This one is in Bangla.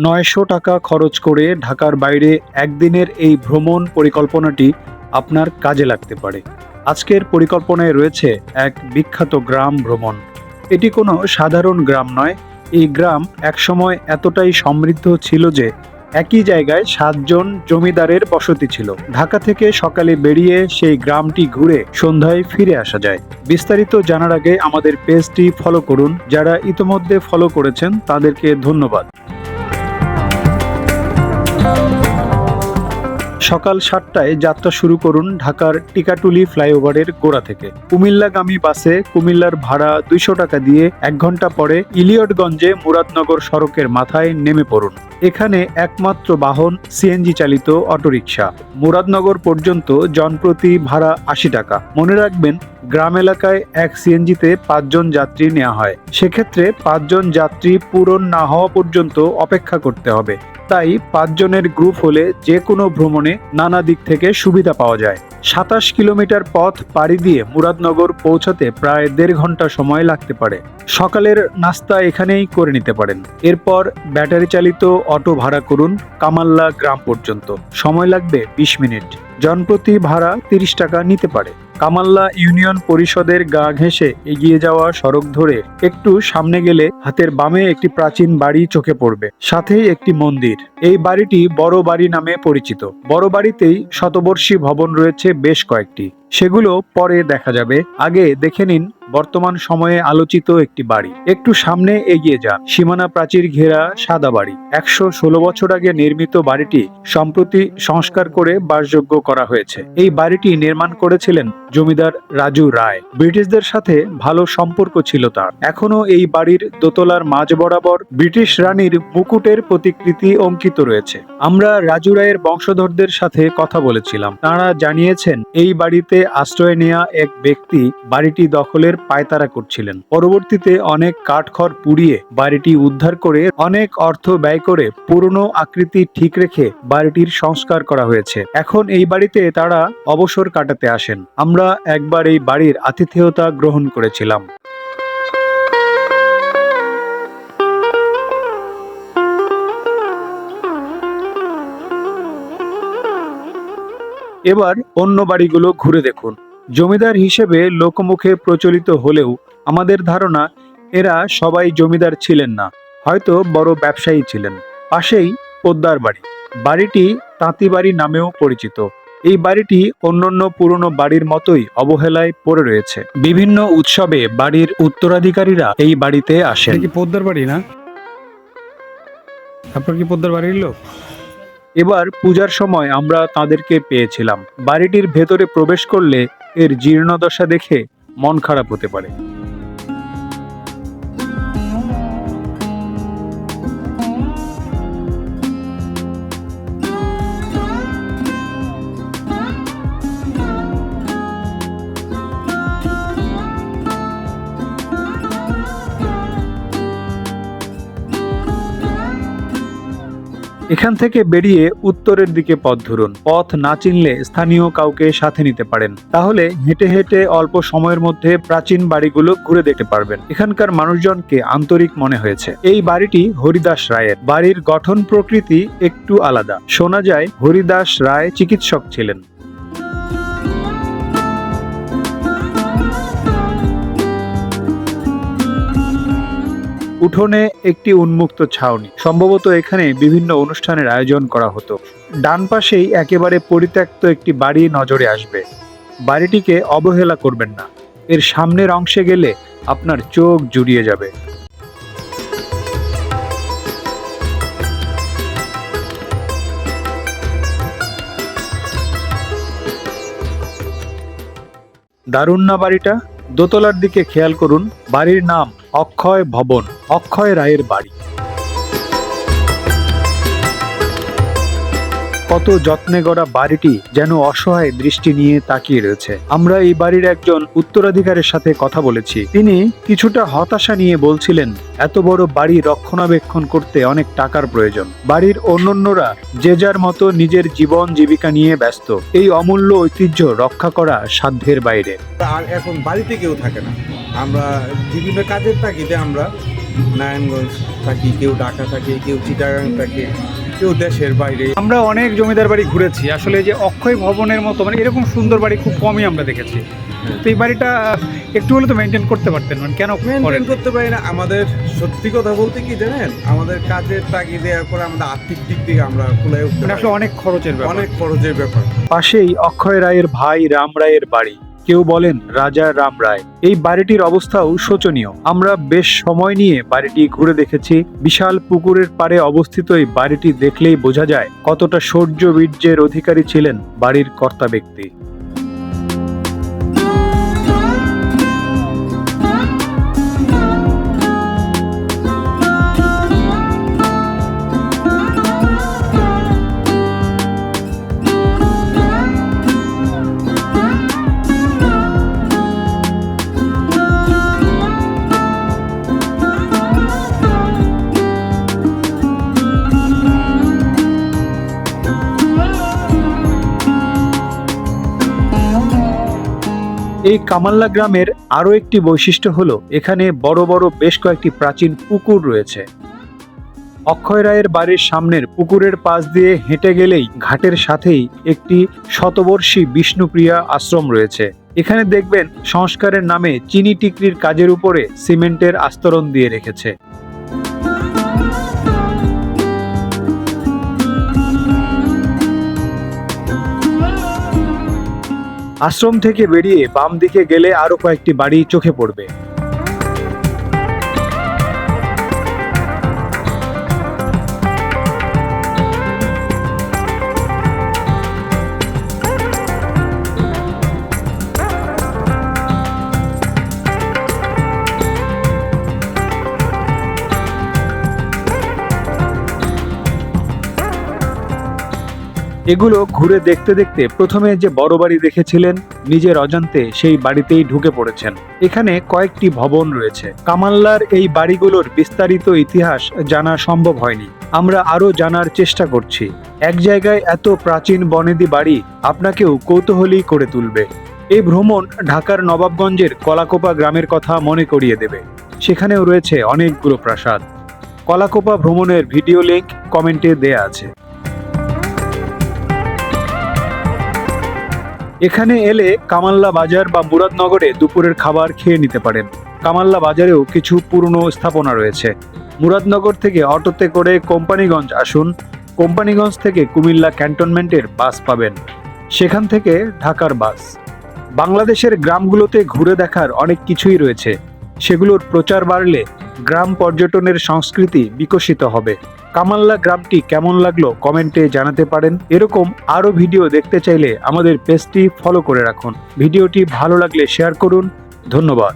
900 টাকা খরচ করে ঢাকার বাইরে একদিনের এই ভ্রমণ পরিকল্পনাটি আপনার কাজে লাগতে পারে। আজকের পরিকল্পনায় রয়েছে এক বিখ্যাত গ্রাম ভ্রমণ। এটি কোনো সাধারণ গ্রাম নয়। এই গ্রাম একসময় এতটাই সমৃদ্ধ ছিল যে একই জায়গায় 7 জন জমিদারের বসতি ছিল। ঢাকা থেকে সকালে বেরিয়ে সেই গ্রামটি ঘুরে সন্ধ্যায় ফিরে আসা যায়। বিস্তারিত জানার আগে আমাদের পেজটি ফলো করুন। যারা ইতোমধ্যে ফলো করেছেন তাদেরকে ধন্যবাদ। সকাল 7টায় যাত্রা শুরু করুন ঢাকার টিকাটুলি ফ্লাইওভারের গোড়া থেকে। কুমিল্লাগামী বাসে কুমিল্লার ভাড়া 200 টাকা দিয়ে 1 ঘন্টা পরে ইলিয়টগঞ্জে মুরাদনগর সড়কের মাথায় নেমে পড়ুন। এখানে একমাত্র বাহন সিএনজি চালিত অটোরিকশা। মুরাদনগর পর্যন্ত জনপ্রতি ভাড়া 80 টাকা। মনে রাখবেন, গ্রাম এলাকায় এক সিএনজিতে 5 জন যাত্রী নেওয়া হয়। সেক্ষেত্রে 5 জন যাত্রী পূরণ না হওয়া পর্যন্ত অপেক্ষা করতে হবে। তাই 5 জনের গ্রুপ হলে যে কোনো ভ্রমণে নানা দিক থেকে সুবিধা পাওয়া যায়। 27 কিলোমিটার পথ পাড়ি দিয়ে মুরাদনগর পৌঁছাতে প্রায় 1.5 ঘন্টা সময় লাগতে পারে। সকালের নাস্তা এখানেই করে নিতে পারেন। এরপর ব্যাটারি চালিত অটো ভাড়া করুন কামাল্লা গ্রাম পর্যন্ত। সময় লাগবে 20 মিনিট। জনপ্রতি ভাড়া 30 টাকা নিতে পারে। কামাল্লা ইউনিয়ন পরিষদের গা ঘেঁষে এগিয়ে যাওয়া সড়ক ধরে একটু সামনে গেলে হাতের বামে একটি প্রাচীন বাড়ি চোখে পড়বে, সাথেই একটি মন্দির। এই বাড়িটি বড় বাড়ি নামে পরিচিত। বড় বাড়িতেই শতবর্ষী ভবন রয়েছে বেশ কয়েকটি। সেগুলো পরে দেখা যাবে। আগে দেখে নিন বর্তমান সময়ে আলোচিত একটি বাড়ি। একটু সামনে এগিয়ে যান, সীমানা প্রাচীর ঘেরা সাদা বাড়ি। 116 বছর আগে নির্মিত বাড়িটি সম্প্রতি সংস্কার করে বাসযোগ্য করা হয়েছে। এই বাড়িটি নির্মাণ করেছিলেন জমিদার রাজু রায়। ব্রিটিশদের সাথে ভালো সম্পর্ক ছিল তার। এখনো এই বাড়ির দোতলার মাঝ বরাবর ব্রিটিশ রানীর মুকুটের প্রতিকৃতি অঙ্কিত রয়েছে। আমরা রাজু রায়ের বংশধরদের সাথে কথা বলেছিলাম। তারা জানিয়েছেন এই বাড়িতে আশ্রয় নেওয়া এক ব্যক্তি বাড়িটি দখলের পায়তারা করছিলেন। পরবর্তীতে অনেক কাঠখড় পুড়িয়ে বাড়িটি উদ্ধার করে অনেক অর্থ ব্যয় করে পুরনো আকৃতি ঠিক রেখে বাড়িটির সংস্কার করা হয়েছে। এখন এই বাড়িতে তারা অবসর কাটাতে আসেন। আমরা একবার এই বাড়ির আতিথেয়তা গ্রহণ করেছিলাম। এবার অন্য বাড়িগুলো ঘুরে দেখুন। জমিদার হিসেবে লোকমুখে প্রচলিত হলেও আমাদের ধারণা এরা সবাই জমিদার ছিলেন না, হয়তো বড় ব্যবসায়ী ছিলেন। পাশেই পোদ্দার বাড়ি। বাড়িটি তাঁতিবাড়ি নামেও পরিচিত। এই বাড়িটি অন্যান্য পুরনো বাড়ির মতোই অবহেলায় পড়ে রয়েছে। বিভিন্ন উৎসবে বাড়ির উত্তরাধিকারীরা এই বাড়িতে আসেন। কি পোদ্দার বাড়ি না? আপনার কি পোদ্দার বাড়ির লোক? এবার পূজার সময় আমরা তাদেরকে পেয়েছিলাম। বাড়িটির ভেতরে প্রবেশ করলে এর জীর্ণদশা দেখে মন খারাপ হতে পারে। এখান থেকে বেরিয়ে উত্তরের দিকে পথ ধরুন। পথ না চিনলে স্থানীয় কাউকে সাথে নিতে পারেন। তাহলে হেঁটে হেঁটে অল্প সময়ের মধ্যে প্রাচীন বাড়িগুলো ঘুরে দেখতে পারবেন। এখানকার মানুষজনকে আন্তরিক মনে হয়েছে। এই বাড়িটি হরিদাস রায়ের। বাড়ির গঠন প্রকৃতি একটু আলাদা। শোনা যায় হরিদাস রায় চিকিৎসক ছিলেন। উঠোনে একটি উন্মুক্ত ছাউনি। সম্ভবত এখানে বিভিন্ন অনুষ্ঠানের আয়োজন করা হতো। ডান পাশেই একেবারে পরিত্যক্ত একটি বাড়ি নজরে আসবে। বাড়িটিকে অবহেলা করবেন না। এর সামনের অংশে গেলে আপনার চোখ জুড়িয়ে যাবে। দারুণ না বাড়িটা? দোতলার দিকে খেয়াল করুন। বাড়ির নাম অক্ষয় ভবন। অক্ষয় রায়ের বাড়ি। কত যত্নে গড়া বাড়িটি যেন অসহায় দৃষ্টি নিয়ে তাকিয়ে রয়েছে। আমরা এই বাড়ির একজন উত্তরাধিকারের সাথে কথা বলেছি। তিনি কিছুটা হতাশা নিয়ে বলছিলেন, এত বড় বাড়ি রক্ষণাবেক্ষণ করতে অনেক টাকার প্রয়োজন। বাড়ির অন্যান্যরা যে যার মতো নিজের জীবন জীবিকা নিয়ে ব্যস্ত। এই অমূল্য ঐতিহ্য রক্ষা করা সাধ্যের বাইরে। আর এখন বাড়িতে কেউ থাকে না। আমরা বিভিন্ন কাজের তাগিদে আমরা নারায়ণগঞ্জ থাকি, কেউ ঢাকা থাকে, কেউ চিটাগাং থাকে, কেউ দেশের বাইরে। আমরা অনেক জমিদার বাড়ি ঘুরেছি, আসলে যে অক্ষয় ভবনের মতো মানে এরকম সুন্দর বাড়ি খুব কমই আমরা দেখেছি। তো এই বাড়িটা একটু হলে তো মেনটেন করতে পারতেন, মানে কেন করেন? মেনটেন করতে পারি না। আমাদের সত্যি কথা বলতে কি জানেন, আমাদের কাজের তাগিদে করে আমাদের আর্থিক দিক থেকে আমরা কুলায় উঠতে মানে পারি আসলে না। অনেক খরচের ব্যাপার। অনেক খরচের ব্যাপার। পাশেই অক্ষয় রায়ের ভাই রাম রায়ের বাড়ি, কেউ বলেন রাজা রাম রায়। এই বাড়িটির অবস্থাও শোচনীয়। আমরা বেশ সময় নিয়ে বাড়িটি ঘুরে দেখেছি। বিশাল পুকুরের পাড়ে অবস্থিত এই বাড়িটি দেখলেই বোঝা যায় কতটা শৌর্য বীর্যের অধিকারী ছিলেন বাড়ির কর্তা ব্যক্তি। এই কামাল্লা গ্রামের আরো একটি বৈশিষ্ট্য হলো এখানে বড় বড় বেশ কয়েকটি প্রাচীন পুকুর রয়েছে। অক্ষয় রায়ের বাড়ির সামনের পুকুরের পাশ দিয়ে হেঁটে গেলেই ঘাটের সাথেই একটি শতবর্ষী বিষ্ণুপ্রিয়া আশ্রম রয়েছে। এখানে দেখবেন সংস্কারের নামে চিনি টিকরির কাজের উপরে সিমেন্টের আস্তরণ দিয়ে রেখেছে। আশ্রম থেকে বেরিয়ে বাম দিকে গেলে আরো কয়েকটি বাড়ি চোখে পড়বে। এগুলো ঘুরে দেখতে দেখতে প্রথমে যে বড় বাড়ি দেখেছিলেন, নিজের অজান্তে সেই বাড়িতেই ঢুকে পড়েছেন। এখানে কয়েকটি ভবন রয়েছে। কামাল্লার এই বাড়িগুলোর বিস্তারিত ইতিহাস জানা সম্ভব হয়নি। আমরা আরো জানার চেষ্টা করছি। এক জায়গায় এত প্রাচীন বনেদি বাড়ি আপনাকেও কৌতূহলী করে তুলবে। এই ভ্রমণ ঢাকার নবাবগঞ্জের কলাকোপা গ্রামের কথা মনে করিয়ে দেবে। সেখানেও রয়েছে অনেকগুলো প্রাসাদ। কলাকোপা ভ্রমণের ভিডিও লিংক কমেন্টে দেয়া আছে। এখানে এলে কামাল্লা বাজার বা মুরাদনগরে দুপুরের খাবার খেয়ে নিতে পারেন। কামাল্লা বাজারেও কিছু পুরনো স্থাপনা রয়েছে। মুরাদনগর থেকে অটোতে করে কোম্পানিগঞ্জ আসুন। কোম্পানিগঞ্জ থেকে কুমিল্লা ক্যান্টনমেন্টের বাস পাবেন, সেখান থেকে ঢাকার বাস। বাংলাদেশের গ্রামগুলোতে ঘুরে দেখার অনেক কিছুই রয়েছে। সেগুলোর প্রচার বাড়লে গ্রাম পর্যটনের সংস্কৃতি বিকশিত হবে। কামাল্লা গ্রামটি কেমন লাগলো কমেন্টে জানাতে পারেন। এরকম আরো ভিডিও দেখতে চাইলে আমাদের পেজটি ফলো করে রাখুন। ভিডিওটি ভালো লাগলে শেয়ার করুন। ধন্যবাদ।